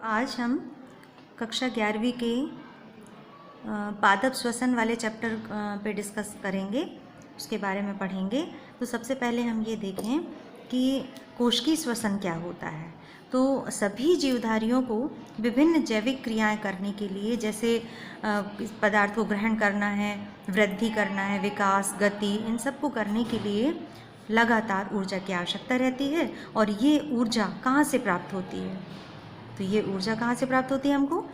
आज हम कक्षा 11वीं के पादप श्वसन वाले चैप्टर पे डिस्कस करेंगे, उसके बारे में पढ़ेंगे। तो सबसे पहले हम ये देखें कि कोशिकीय श्वसन क्या होता है। तो सभी जीवधारियों को विभिन्न जैविक क्रियाएं करने के लिए, जैसे पदार्थ को ग्रहण करना है, वृद्धि करना है, विकास, गति, इन सब को करने के लिए लगातार ऊर्जा की आवश्यकता रहती है। और ये ऊर्जा कहाँ से प्राप्त होती है? तो ये ऊर्जा कहाँ से प्राप्त होती है हमको?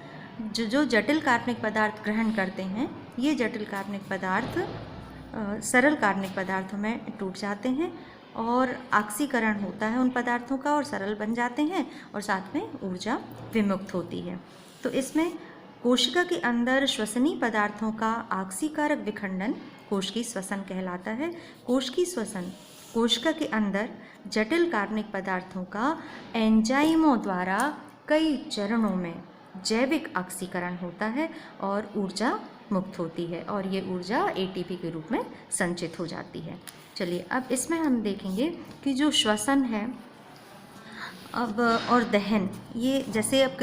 जो जटिल कार्बनिक पदार्थ ग्रहण करते हैं, ये जटिल कार्बनिक पदार्थ सरल कार्बनिक पदार्थों में टूट जाते हैं और ऑक्सीकरण होता है उन पदार्थों का और सरल बन जाते हैं और साथ में ऊर्जा विमुक्त होती है। तो इसमें कोशिका के अंदर श्वसनीय पदार्थों का ऑक्सीकारक विखंडन कोशिकीय श्वसन कहलाता है। कोशिकीय श्वसन कोशिका के अंदर जटिल कार्बनिक पदार्थों का एंजाइमों द्वारा कई चरणों में जैविक ऑक्सीकरण होता है और ऊर्जा मुक्त होती है और ये ऊर्जा एटीपी के रूप में संचित हो जाती है। चलिए अब इसमें हम देखेंगे कि जो श्वसन है अब और दहन, ये जैसे अब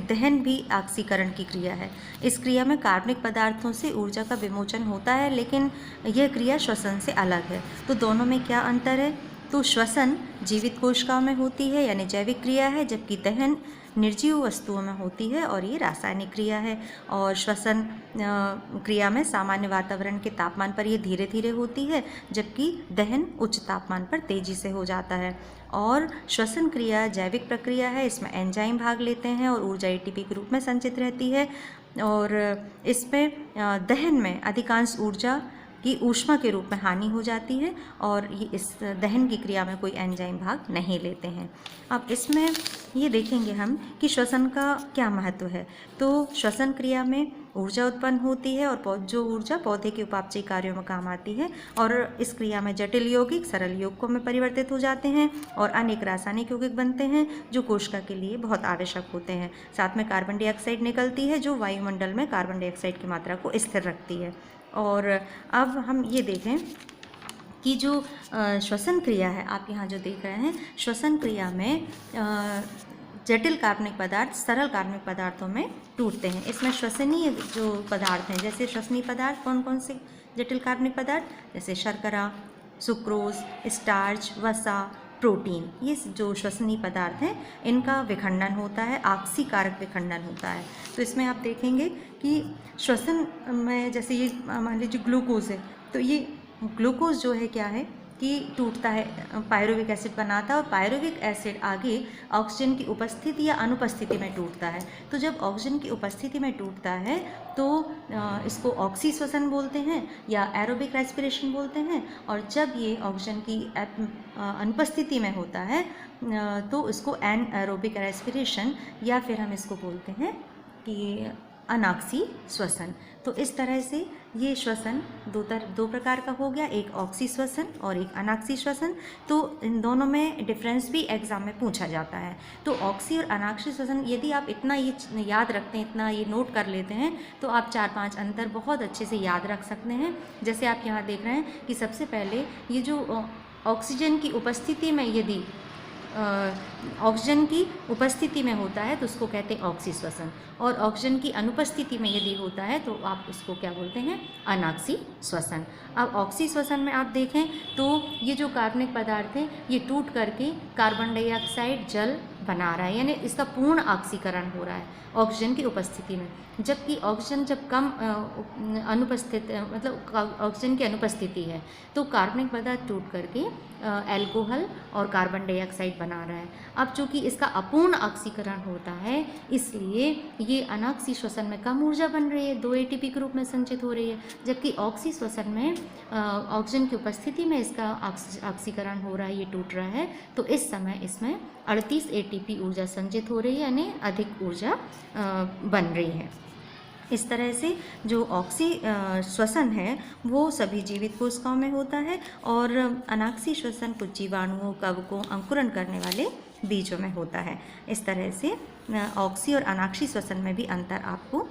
दहन भी ऑक्सीकरण की क्रिया है। इस क्रिया में कार्बनिक पदार्थों से ऊर्जा का विमोचन होता है, लेकिन यह क्रिया श्वसन से अलग है। तो दोनों में क्या अंतर है? तो श्वसन जीवित कोशिकाओं में होती है यानी जैविक क्रिया है, जबकि दहन निर्जीव वस्तुओं में होती है और ये रासायनिक क्रिया है। और श्वसन क्रिया में सामान्य वातावरण के तापमान पर ये धीरे धीरे होती है, जबकि दहन उच्च तापमान पर तेजी से हो जाता है। और श्वसन क्रिया जैविक प्रक्रिया है, इसमें एंजाइम भाग लेते हैं और ऊर्जा एटीपी के रूप में संचित रहती है। और इसमें दहन में अधिकांश ऊर्जा की ऊष्मा के रूप में हानि हो जाती है और ये इस दहन की क्रिया में कोई एंजाइम भाग नहीं लेते हैं। अब इसमें ये देखेंगे हम कि श्वसन का क्या महत्व है। तो श्वसन क्रिया में ऊर्जा उत्पन्न होती है और जो ऊर्जा पौधे के उपापचयी कार्यों में काम आती है और इस क्रिया में जटिल यौगिक सरल यौगिकों में परिवर्तित हो जाते हैं और अनेक रासायनिक यौगिक बनते हैं जो कोशिका के लिए बहुत आवश्यक होते हैं। साथ में कार्बन डाइऑक्साइड निकलती है जो वायुमंडल में कार्बन डाइऑक्साइड की मात्रा को स्थिर रखती है। और अब हम ये देखें कि जो श्वसन क्रिया है, आप यहाँ जो देख रहे हैं, श्वसन क्रिया में जटिल कार्बनिक पदार्थ सरल कार्बनिक पदार्थों में टूटते हैं। इसमें श्वसनीय जो पदार्थ हैं, जैसे श्वसनीय पदार्थ कौन कौन से जटिल कार्बनिक पदार्थ, जैसे शर्करा, सुक्रोज, स्टार्च, वसा, प्रोटीन, ये जो श्वसनीय पदार्थ हैं इनका विखंडन होता है, ऑक्सीकारक विखंडन होता है। तो इसमें आप देखेंगे कि श्वसन में जैसे ये मान लीजिए ग्लूकोज है, तो ये ग्लूकोज जो है क्या है कि टूटता है, पायरुविक एसिड बनाता है और पायरुविक एसिड आगे ऑक्सीजन की उपस्थिति या अनुपस्थिति में टूटता है। तो जब ऑक्सीजन की उपस्थिति में टूटता है तो इसको ऑक्सी श्वसन बोलते हैं या एरोबिक रेस्पिरेशन बोलते हैं, और जब ये ऑक्सीजन की अनुपस्थिति में होता है तो इसको एनएरोबिक रेस्पिरेशन या फिर हम इसको बोलते हैं कि अनाक्सी श्वसन। तो इस तरह से ये श्वसन दो प्रकार का हो गया, एक ऑक्सी श्वसन और एक अनाक्सी श्वसन। तो इन दोनों में डिफरेंस भी एग्जाम में पूछा जाता है। तो ऑक्सी और अनाक्सी श्वसन यदि आप इतना ये याद रखते हैं, इतना ये नोट कर लेते हैं, तो आप 4-5 अंतर बहुत अच्छे से याद रख सकते हैं। जैसे आप यहाँ देख रहे हैं कि सबसे पहले ये जो ऑक्सीजन की उपस्थिति में यदि ऑक्सीजन की उपस्थिति में होता है तो उसको कहते हैं ऑक्सी श्वसन, और ऑक्सीजन की अनुपस्थिति में यदि होता है तो आप उसको क्या बोलते हैं? अनाक्सी श्वसन। अब ऑक्सी श्वसन में आप देखें तो ये जो कार्बनिक पदार्थ है ये टूट करके कार्बन डाइऑक्साइड जल बना रहा है, यानी इसका पूर्ण ऑक्सीकरण हो रहा है ऑक्सीजन की उपस्थिति में। जबकि ऑक्सीजन जब कम अनुपस्थित मतलब ऑक्सीजन की अनुपस्थिति है तो कार्बनिक पदार्थ टूट करके एल्कोहल और कार्बन डाइऑक्साइड बना रहा है। अब चूँकि इसका अपूर्ण ऑक्सीकरण होता है इसलिए ये अनाक्सी श्वसन में कम ऊर्जा बन रही है, 2 एटीपी के रूप में संचित हो रही है, जबकि ऑक्सी श्वसन में ऑक्सीजन की उपस्थिति में इसका ऑक्सीकरण हो रहा है, ये टूट रहा है। तो इस समय इसमें 38 एटीपी ऊर्जा संचित हो रही है, यानी अधिक ऊर्जा बन रही है। इस तरह से जो ऑक्सी श्वसन है वो सभी जीवित कोशिकाओं में होता है और अनाक्सी श्वसन कुछ जीवाणुओं, कवकों, अंकुरन करने वाले बीजों में होता है। इस तरह से ऑक्सी और अनाक्सी श्वसन में भी अंतर आपको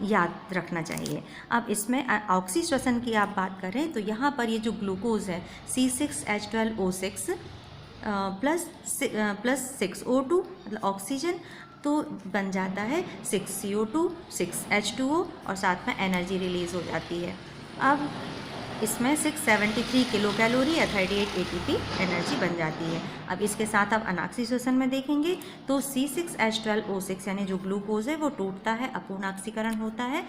याद रखना चाहिए। अब इसमें ऑक्सी श्वसन की आप बात करें तो यहाँ पर ये जो ग्लूकोज है C6H12O6 +6O2 मतलब ऑक्सीजन तो बन जाता है 6CO2 6H2O और साथ में एनर्जी रिलीज़ हो जाती है। अब इसमें 673 किलो कैलोरी या 38 ATP एनर्जी बन जाती है। अब इसके साथ आप अनाक्सी श्वसन में देखेंगे तो C6H12O6 यानी जो ग्लूकोज है वो टूटता है, अपूर्ण ऑक्सीकरण होता है,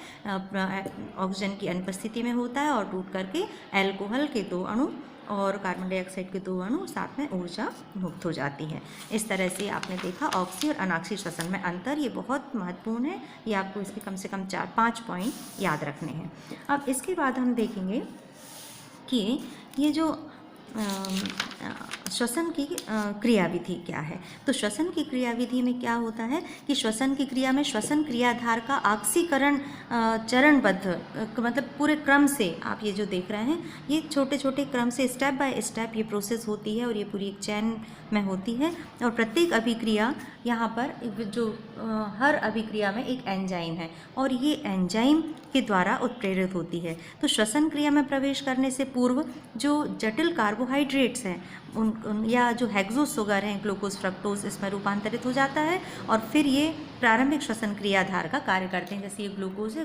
ऑक्सीजन की अनुपस्थिति में होता है और टूट करके अल्कोहल के 2 अणु और कार्बन डाइऑक्साइड के 2 अणु साथ में ऊर्जा मुक्त हो जाती है। इस तरह से आपने देखा ऑक्सी और अनाक्सी श्वसन में अंतर, ये बहुत महत्वपूर्ण है। ये आपको इसके कम से कम 4-5 पॉइंट याद रखने हैं। अब इसके बाद हम देखेंगे कि ये जो श्वसन की क्रियाविधि क्या है। तो श्वसन की क्रियाविधि में क्या होता है कि श्वसन की क्रिया में श्वसन क्रियाधार का ऑक्सीकरण चरणबद्ध, मतलब पूरे क्रम से आप ये जो देख रहे हैं ये छोटे छोटे क्रम से स्टेप बाय स्टेप ये प्रोसेस होती है और ये पूरी एक चैन में होती है। और प्रत्येक अभिक्रिया यहाँ पर जो हर अभिक्रिया में एक एंजाइम है और ये एंजाइम के द्वारा उत्प्रेरित होती है। तो श्वसन क्रिया में प्रवेश करने से पूर्व जो जटिल कार्बोहाइड्रेट्स हैं उन या जो हेक्सोस शुगर हैं ग्लूकोज फ्रक्टोज इसमें रूपांतरित हो जाता है और फिर ये प्रारंभिक श्वसन क्रियाधार का कार्य करते हैं। जैसे ये ग्लूकोज है,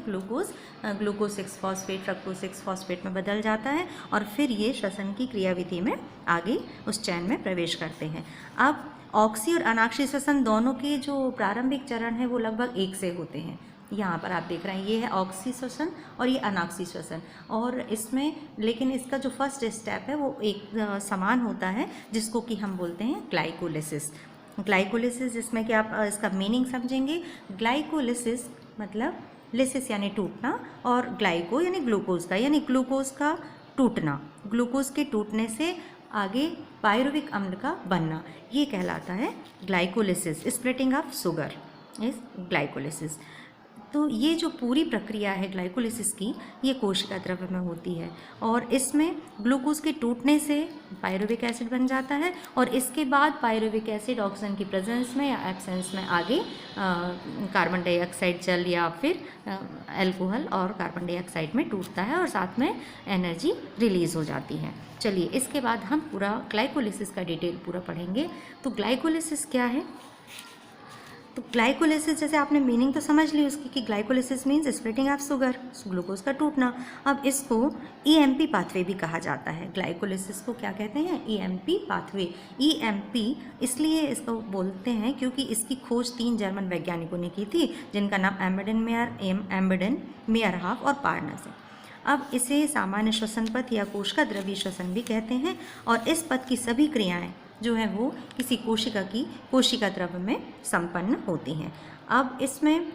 ग्लूकोज 6 फॉस्फेट फ्रक्टोज 6 फॉस्फेट में बदल जाता है और फिर ये श्वसन की क्रियाविधि में आगे उस चैन में प्रवेश करते हैं। अब ऑक्सी और अनाक्सी श्वसन दोनों के जो प्रारंभिक चरण है वो लगभग एक से होते हैं। यहाँ पर आप देख रहे हैं ये है ऑक्सी श्वसन और ये अनाक्सी श्वसन, और इसमें लेकिन इसका जो फर्स्ट स्टेप है वो एक समान होता है जिसको कि हम बोलते हैं ग्लाइकोलिसिस। ग्लाइकोलिसिस जिसमें कि आप इसका मीनिंग समझेंगे। ग्लाइकोलिसिस मतलब लिसिस यानी टूटना और ग्लाइको यानी ग्लूकोज का, यानी ग्लूकोज का टूटना, ग्लूकोज के टूटने से आगे पायरुविक अम्ल का बनना, ये कहलाता है glycolysis. Splitting of sugar is glycolysis. तो ये जो पूरी प्रक्रिया है ग्लाइकोलिसिस की ये कोशिका द्रव्य में होती है और इसमें ग्लूकोज के टूटने से पायरुविक एसिड बन जाता है और इसके बाद पायरुविक एसिड ऑक्सीजन की प्रेजेंस में या एब्सेंस में आगे कार्बन डाइऑक्साइड जल या फिर अल्कोहल और कार्बन डाइऑक्साइड में टूटता है और साथ में एनर्जी रिलीज़ हो जाती है। चलिए इसके बाद हम पूरा ग्लाइकोलिसिस का डिटेल पूरा पढ़ेंगे। तो ग्लाइकोलिसिस क्या है? तो ग्लाइकोलिसिस जैसे आपने मीनिंग तो समझ ली उसकी कि glycolysis means splitting of sugar, glucose का टूटना। अब इसको EMP पाथवे भी कहा जाता है। ग्लाइकोलिसिस को क्या कहते हैं? EMP pathway. EMP इसलिए इसको बोलते हैं क्योंकि इसकी खोज 3 जर्मन वैज्ञानिकों ने की थी जिनका नाम एम्बेडेन मेयरहाफ और पार्नस है। अब इसे सामान्य श्वसन पथ या कोशिका द्रव्य श्वसन भी कहते हैं और इस पथ की सभी क्रियाएं जो है वो किसी कोशिका की कोशिका द्रव्य में संपन्न होती हैं। अब इसमें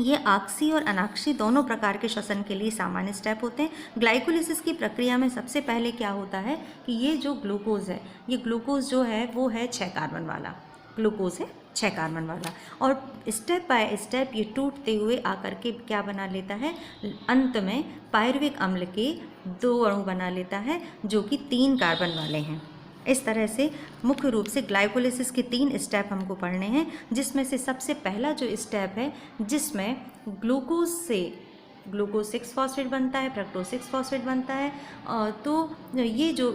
ये ऑक्सी और अनाक्सी दोनों प्रकार के श्वसन के लिए सामान्य स्टेप होते हैं। ग्लाइकोलिसिस की प्रक्रिया में सबसे पहले क्या होता है कि ये जो ग्लूकोज है, ये ग्लूकोज जो है वो है 6 कार्बन वाला ग्लूकोज है, 6 कार्बन वाला, और स्टेप बाय स्टेप ये टूटते हुए आकर के क्या बना लेता है, अंत में पायरुविक अम्ल के 2 अणु बना लेता है जो कि 3 कार्बन वाले हैं। इस तरह से मुख्य रूप से ग्लाइकोलिसिस के 3 स्टेप हमको पढ़ने हैं, जिसमें से सबसे पहला जो स्टेप है जिसमें ग्लूकोज से ग्लूकोज 6 फॉस्फेट बनता है, फ्रक्टोज 6 फॉस्फेट बनता है। तो ये जो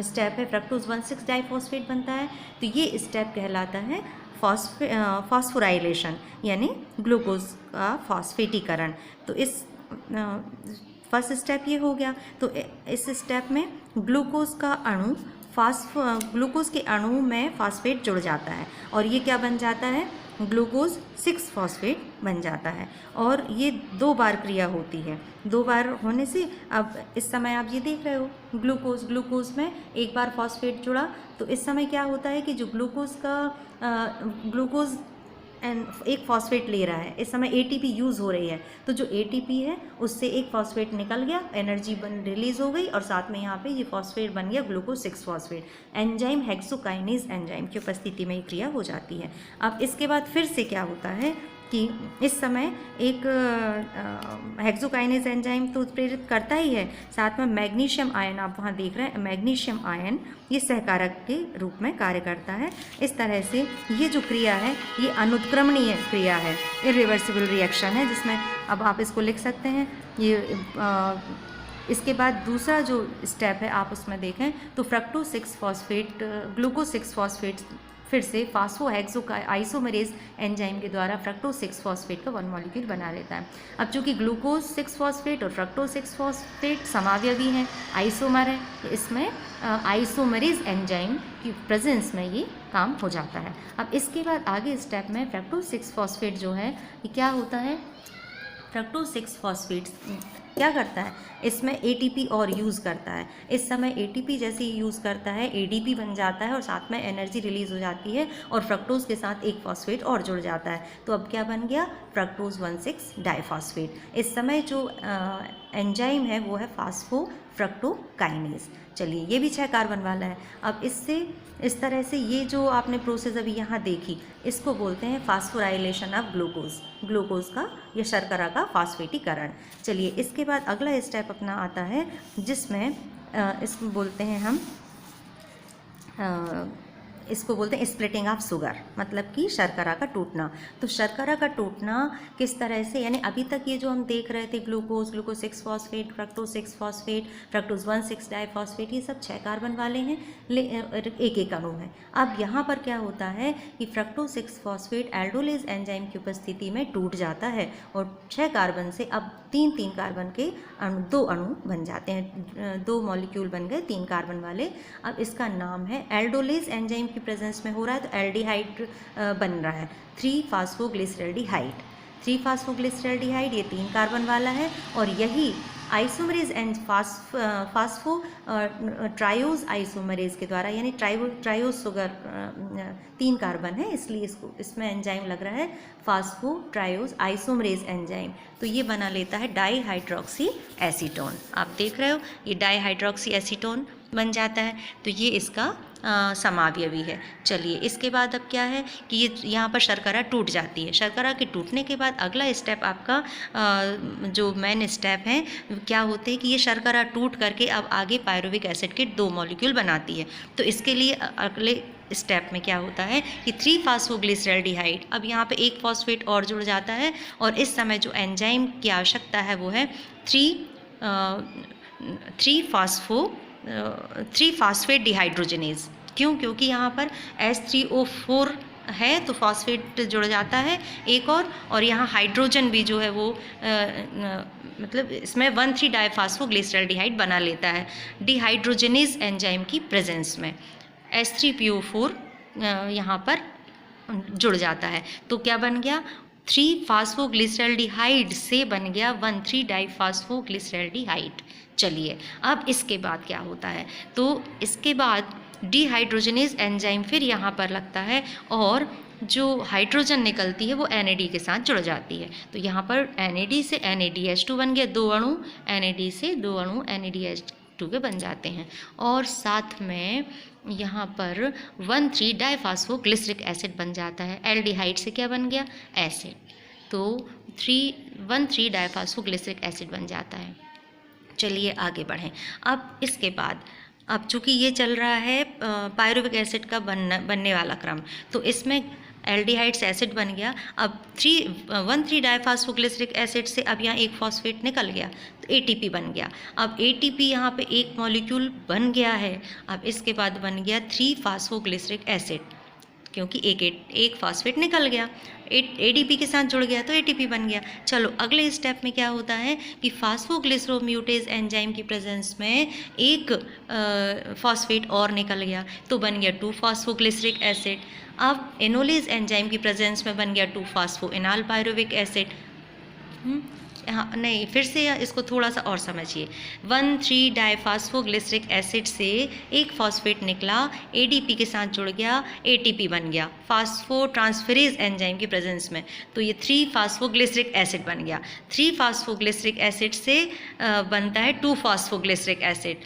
स्टेप है फ्रक्टोज 1,6 डाइफॉस्फेट बनता है। तो ये स्टेप कहलाता है फॉस्फोराइलेशन यानी ग्लूकोज का फॉस्फेटीकरण। तो इस फर्स्ट स्टेप ये हो गया। तो इस स्टेप में ग्लूकोज का अणु ग्लूकोज के अणु में फॉस्फेट जुड़ जाता है और ये क्या बन जाता है, ग्लूकोज 6 फॉस्फेट बन जाता है। और ये 2 बार क्रिया होती है। 2 बार होने से अब इस समय आप ये देख रहे हो ग्लूकोज में एक बार फॉस्फेट जुड़ा, तो इस समय क्या होता है कि जो ग्लूकोज एक फॉस्फेट ले रहा है, इस समय ATP यूज़ हो रही है, तो जो ATP है उससे एक फॉस्फेट निकल गया, एनर्जी रिलीज़ हो गई और साथ में यहाँ पे ये फॉस्फेट बन गया glucose 6 phosphate. Enzyme hexokinase enzyme की उपस्थिति में ये क्रिया हो जाती है। अब इसके बाद फिर से क्या होता है कि इस समय एक हेक्सोकाइनेज एंजाइम तो उत्प्रेरित करता ही है, साथ में मैग्नीशियम आयन आप वहाँ देख रहे हैं, मैग्नीशियम आयन ये सहकारक के रूप में कार्य करता है। इस तरह से ये जो क्रिया है ये अनुत्क्रमणीय क्रिया है, इरिवर्सिबल रिएक्शन है, जिसमें अब आप इसको लिख सकते हैं। ये इसके बाद दूसरा जो स्टेप है आप उसमें देखें तो फ्रक्टोज 6 फॉस्फेट ग्लूकोज 6 फिर से फास्फोहेक्सो आइसोमरेज एंजाइम के द्वारा फ्रक्टोज 6 फॉस्फेट का 1 मॉलिक्यूल बना लेता है। अब चूंकि ग्लूकोज 6 फॉस्फेट और फ्रक्टोज 6 फॉस्फेट समावयवी हैं, आइसोमर है, तो इसमें आइसोमरेज एंजाइम की प्रेजेंस में ये काम हो जाता है। अब इसके बाद आगे स्टेप में फ्रक्टोज 6 फॉस्फेट जो है ये क्या होता है, फ्रक्टोज 6 फॉस्फेट क्या करता है, इसमें एटीपी और यूज़ करता है। इस समय एटीपी जैसे ही यूज़ करता है एडीपी बन जाता है और साथ में एनर्जी रिलीज़ हो जाती है और फ्रक्टोज के साथ एक फॉस्फेट और जुड़ जाता है। तो अब क्या बन गया, फ्रक्टोज 1,6 डाइफॉस्फेट। इस समय जो एंजाइम है वो है फास्फोफ्रक्टोकाइनेज। चलिए ये भी 6 कार्बन वाला है। अब इससे इस तरह से ये जो आपने प्रोसेस अभी यहाँ देखी इसको बोलते हैं फास्फोराइलेशन ऑफ ग्लूकोज, ग्लूकोज का या शर्करा का फास्फेटीकरण। चलिए इसके बाद अगला स्टेप अपना आता है जिसमें इसको बोलते हैं हम इसको बोलते हैं स्प्लिटिंग ऑफ शुगर, मतलब कि शर्करा का टूटना। तो शर्करा का टूटना किस तरह से, यानी अभी तक ये जो हम देख रहे थे glucose 6 phosphate, fructose 6 phosphate, fructose 1,6 diphosphate, ये सब 6 कार्बन वाले हैं, एक एक अणु है। अब यहाँ पर क्या होता है कि फ्रक्टोज 6 फॉस्फेट एल्डोलेज एंजाइम की उपस्थिति में टूट जाता है और 6 कार्बन से अब 3 कार्बन के दो अणु बन जाते हैं, 2 मॉलिक्यूल बन गए 3 कार्बन वाले। अब इसका नाम है एल्डोलेज एंजाइम की प्रेजेंस में हो रहा है तो एल्डिहाइड बन रहा है, 3-फास्फोग्लिसरैल्डिहाइड। 3-फास्फोग्लिसरैल्डिहाइड ये 3 कार्बन वाला है और यही isomerase and phospho triose isomerase के द्वारा, यानी ट्रायोज शुगर 3 कार्बन है इसलिए इसमें एंजाइम लग रहा है फास्फो ट्रायोज आइसोमरेज एंजाइम। तो ये बना लेता है डाईहाइड्रोक्सी एसीटोन। आप देख रहे हो ये डाईहाइड्रोक्सी एसीटोन बन जाता है, तो ये इसका समावयवी है। चलिए इसके बाद अब क्या है कि ये यहाँ पर शर्करा टूट जाती है। शर्करा के टूटने के बाद अगला स्टेप आपका जो मेन स्टेप है क्या होते हैं कि ये शर्करा टूट करके अब आगे पायरुविक एसिड के 2 मॉलिक्यूल बनाती है। तो इसके लिए अगले स्टेप में क्या होता है कि 3-फास्फोग्लिसरैल्डिहाइड, अब यहाँ पे एक फॉस्फेट और जुड़ जाता है और इस समय जो एंजाइम की आवश्यकता है वो है 3-फास्फेट डिहाइड्रोजनेज। क्यों? क्योंकि यहाँ पर H3O4 है तो फॉस्फेट जुड़ जाता है एक और यहाँ हाइड्रोजन भी जो है वो मतलब इसमें 1,3 डाईफास्फोग्लिसरैल्डिहाइड बना लेता है डिहाइड्रोजनेज एंजाइम की प्रेजेंस में। H3PO4 यहाँ पर जुड़ जाता है तो क्या बन गया, 3-फास्फोग्लिसरैल्डिहाइड से बन गया 1,3 डाईफास्फोग्लिसरैल्डिहाइड। चलिए अब इसके बाद क्या होता है, तो इसके बाद डिहाइड्रोजनेज एंजाइम फिर यहाँ पर लगता है और जो हाइड्रोजन निकलती है वो NAD के साथ जुड़ जाती है। तो यहाँ पर NAD से NADH2 बन गया, 2 अणु NAD से 2 अणु NADH2 के बन जाते हैं और साथ में यहाँ पर 1,3 डाईफास्फोग्लिसरिक एसिड बन जाता है। एल्डिहाइड से क्या बन गया, एसिड, तो 1,3 डाईफास्फोग्लिसरिक एसिड बन जाता है। चलिए आगे बढ़ें। अब इसके बाद अब चूँकि ये चल रहा है पायरुविक एसिड का बनने वाला क्रम, तो इसमें एल्डिहाइड से एसिड बन गया। अब 1,3 डाईफास्फोग्लिसरिक एसिड से अब यहाँ एक फॉस्फेट निकल गया तो ATP बन गया। अब ATP यहाँ पे एक मॉलिक्यूल बन गया है। अब इसके बाद बन गया 3-फास्फोग्लिसरिक एसिड, क्योंकि एक फॉस्फेट निकल गया, ADP के साथ जुड़ गया तो ATP बन गया। चलो अगले स्टेप में क्या होता है कि फास्फोग्लिसरोम्यूटेज एंजाइम की प्रेजेंस में एक फॉस्फेट और निकल गया तो बन गया 2-फास्फोग्लिसरिक एसिड। अब एनोलेज एंजाइम की प्रेजेंस में बन गया 2-फास्फोइनाल पायरुविक एसिड। हाँ नहीं, फिर से इसको थोड़ा सा और समझिए। 1,3 डाईफास्फोग्लिसरिक एसिड से एक फॉस्फेट निकला, ADP के साथ जुड़ गया, ATP बन गया फास्फोट्रांसफेरेज एंजाइम की प्रेजेंस में, तो ये 3-फास्फोग्लिसरिक एसिड बन गया। 3-फास्फोग्लिसरिक एसिड से बनता है 2-फास्फोग्लिसरिक एसिड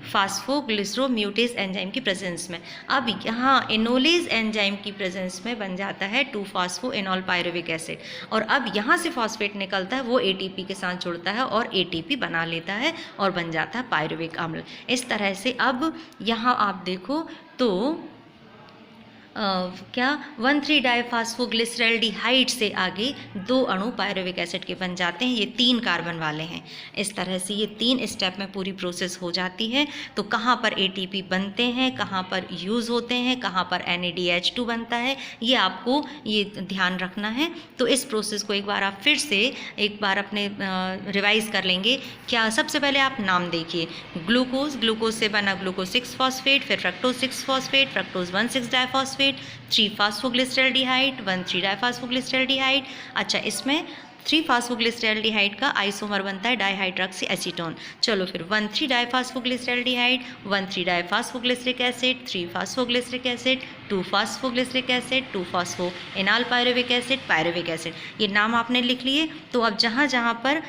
फास्फोग्लिसरोम्यूटेज एंजाइम की प्रेजेंस में। अब यहाँ एनोलेज एंजाइम की प्रेजेंस में बन जाता है 2-फास्फोइनॉल पायरुविक एसिड और अब यहाँ से फॉस्फेट निकलता है, वो ATP के साथ जुड़ता है और ATP बना लेता है और बन जाता है पायरुविक अम्ल। इस तरह से अब यहाँ आप देखो तो क्या 1,3 डाइफास्फोग्लिसरैल्डिहाइड से आगे 2 अणु पायरुविक एसिड के बन जाते हैं। ये 3 कार्बन वाले हैं। इस तरह से ये 3 स्टेप में पूरी प्रोसेस हो जाती है। तो कहाँ पर ATP बनते हैं, कहाँ पर यूज़ होते हैं, कहाँ पर NADH2 बनता है, ये आपको ये ध्यान रखना है। तो इस प्रोसेस को एक बार आप फिर से एक बार अपने रिवाइज कर लेंगे। क्या सबसे पहले आप नाम देखिए, ग्लूकोज से बना ग्लूकोज 6 फॉस्फेट, फिर फ्रक्टोज 6 फॉस्फेट, फ्रक्टोज 1,6 डाइफॉस्फेट, 3 फास्फोग्लिसरैल्डिहाइड, 1,3 डाइफॉस्फोग्लिसरैल्डिहाइड। अच्छा, इसमें 3 फास्फोग्लिसरैल्डिहाइड का आइसोमर बनता है डाइहाइड्रॉक्सी एसीटोन। चलो फिर 1,3 diphosphoglyceraldehyde, 1,3 diphosphoglyceric acid, 3 phosphoglyceric acid, 2 phosphoglyceric acid, 2 phospho enol pyruvic acid. ये नाम आपने लिख लिए। तो अब जहाँ जहाँ पर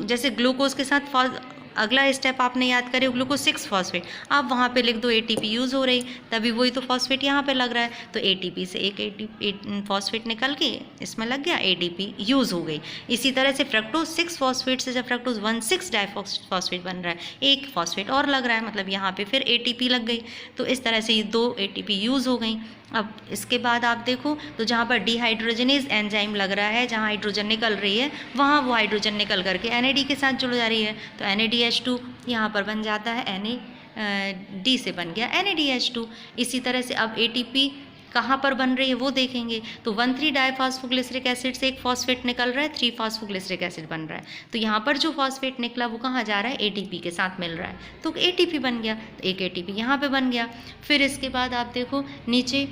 जैसे ग्लूकोज के साथ अगला स्टेप आपने याद करें ग्लूकोज 6 फॉस्फेट, आप वहाँ पे लिख दो ATP यूज़ हो रही, तभी वही तो फॉस्फेट यहाँ पे लग रहा है। तो ATP से एक फॉस्फेट निकल के इसमें लग गया, ATP यूज़ हो गई। इसी तरह से फ्रक्टोज 6 फॉस्फेट से जब फ्रक्टोज 1,6 डाइफॉस्फेट बन रहा है, एक फॉस्फेट और लग रहा है, मतलब यहाँ पे फिर ATP लग गई। तो इस तरह से ये 2 ATP यूज़ हो गई। अब इसके बाद आप देखो तो जहाँ पर डिहाइड्रोजनेज एंजाइम लग रहा है, जहाँ हाइड्रोजन निकल रही है, वहाँ वो हाइड्रोजन निकल करके NAD के साथ जुड़ जा रही है। तो NADH2 यहाँ पर बन जाता है, NAD से बन गया NADH2। इसी तरह से अब ATP कहाँ पर बन रही है वो देखेंगे। तो 1,3 डाइफॉस्फोग्लिसरिक एसिड से एक फॉस्फेट निकल रहा है, 3 फास्फोग्लिसरिक एसिड बन रहा है। तो यहाँ पर जो फॉस्फेट निकला वो कहाँ जा रहा है, ATP के साथ मिल रहा है, तो ATP बन गया। तो एक ATP यहाँ पे बन गया। फिर इसके बाद आप देखो नीचे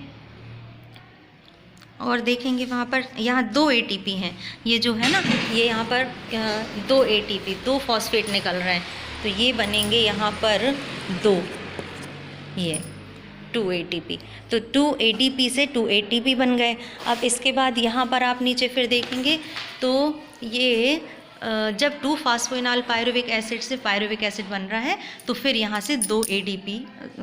और देखेंगे वहाँ पर यहाँ 2 ATP हैं। ये जो है ना, ये यहाँ पर 2 ATP 2 फॉस्फेट निकल रहे हैं, तो ये बनेंगे यहाँ पर 2, ये 2 ATP। तो 2 ATP से 2 ATP बन गए। अब इसके बाद यहाँ पर आप नीचे फिर देखेंगे तो ये जब 2 फास्फोइनाल पायरुविक एसिड से पायरुविक एसिड बन रहा है, तो फिर यहाँ से 2 ATP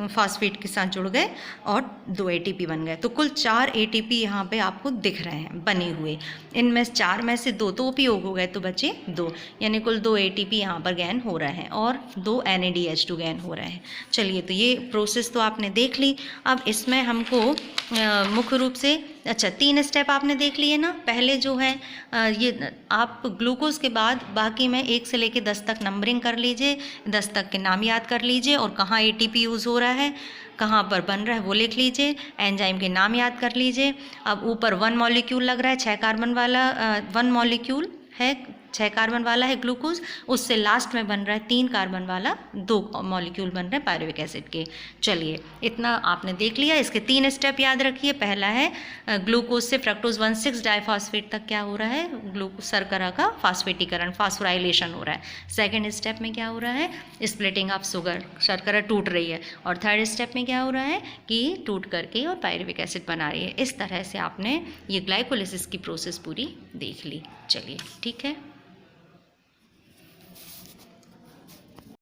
फास्फेट के साथ जुड़ गए और 2 ATP बन गए। तो कुल 4 ATP यहाँ पे आपको दिख रहे हैं बने हुए। इनमें 4 में से 2 तो उपयोग हो गए, तो बचे 2, यानी कुल 2 ATP यहाँ पर गैन हो रहे हैं और 2 NADH2 गैन हो रहे हैं। चलिए, तो ये प्रोसेस तो आपने देख ली। अब इसमें हमको मुख्य रूप से 3 स्टेप आपने देख लिए ना। पहले जो है ये आप ग्लूकोज के बाद बाकी में 1 से लेकर 10 तक नंबरिंग कर लीजिए, 10 तक के नाम याद कर लीजिए और कहाँ ATP यूज़ हो रहा है, कहाँ पर बन रहा है वो लिख लीजिए, एंजाइम के नाम याद कर लीजिए। अब ऊपर 1 मॉलिक्यूल लग रहा है, 6 कार्बन वाला 1 मॉलिक्यूल है, 6 कार्बन वाला है ग्लूकोज, उससे लास्ट में बन रहा है 3 कार्बन वाला 2 मॉलिक्यूल बन रहे हैं पायरुविक एसिड के। चलिए, इतना आपने देख लिया। इसके 3 स्टेप याद रखिए। पहला है ग्लूकोज से फ्रक्टोज 1,6 डाइफॉस्फेट तक क्या हो रहा है, ग्लूकोज शर्करा का फास्फेटीकरण, फास्फोराइलेशन हो रहा है। सेकेंड स्टेप में क्या हो रहा है, स्प्लिटिंग ऑफ शुगर, शर्करा टूट रही है। और थर्ड स्टेप में क्या हो रहा है कि टूट करके और पायरुविक एसिड बना रही है। इस तरह से आपने ये ग्लाइकोलिसिस की प्रोसेस पूरी देख ली। चलिए, ठीक है।